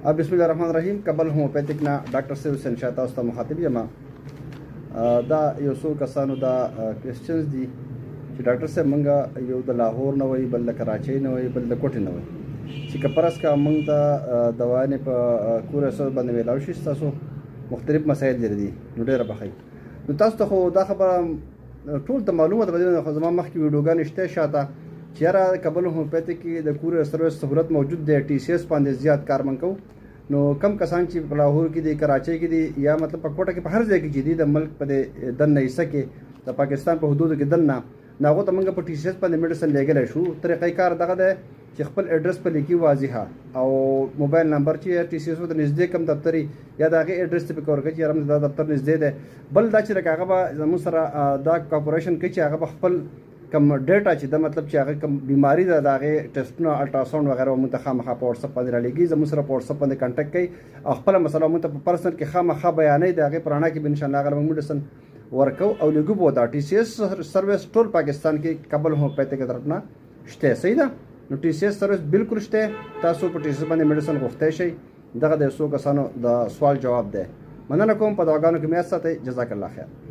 بسم الله الرحمن الرحیم. کابل هومیوپیتیک نه ډاکټر سیف حسین شاه تاسو ته مخاطب یم. دا یو څو کسانو دا کوېسچنز دي چې ډاکټر صاحب مونږ یو د لاهور نه وایي، بل د کراچۍ نه وایي، بل د کوټې نه وایي چې که فرض کا مونږ ته دوايانې په کور اساس باندې میلاو شي، ستاسو مختلف مسایل لري دي نو ډېره بخښئ. نو تاسو ته خو دا خبره ټول ته معلومه ده، خو زما مخکې ویډیوګانې شته شاته چې یاره کابل هومیوپیتیک کې د کور سروس سهولت موجود دی، ټي سی ایس باندې زیات کار من کوو. نو کم کسان چې په لاهور کې دي، کراچۍ کې دي، یا مطلب په کوټه کې په هر ځای کې چې دي د ملک په دننه حصه کې د پاکستان په حدودو کې دننه نو هغو ته موږ په ټي سی ایس باندې میډیسن لیږلی شو. طریقې کار دغه دی چې خپل ایډرس په لیکي واضحه او موبایل نمبر چې ټي سی ایس ته نږدې کم دفتر یا د هغې ایډرس ته پکې ورکړي چې یاره دا دفتر نږدې دی. بل دا چې لکه هغه به زموږ سره دا کارپوریشن کوي چې هغه به خپل کم ډیټا چې دا مطلب چې هغه کم بیماری ده د هغې ټیسټونه الټراساؤنډ وغیره موږ ته خامخا په وټساپ باندې رالیږي، زموږ سره په وټساپ باندې کنټیکټ کوي او خپله مسله موږ ته په پرسنل کې خامخا بیانوي. د هغې په رڼا کې به انشاءالله هغه موږ میډیسن ورکو او لیږو به دا ټي سی ایس سروس ټول پاکستان کې کابل هومیوپیتیک طرف نه شته. صحیح ده؟ نو ټي سی ایس سروس بالکل شته، تاسو په ټي سی ایس باندې میډیسن غوښتی شئ. دغه د څو کسانو د سوال جواب دی. مننه کوم، په دعاګانو کې مې یاد ساتئ. جزاک الله خیر.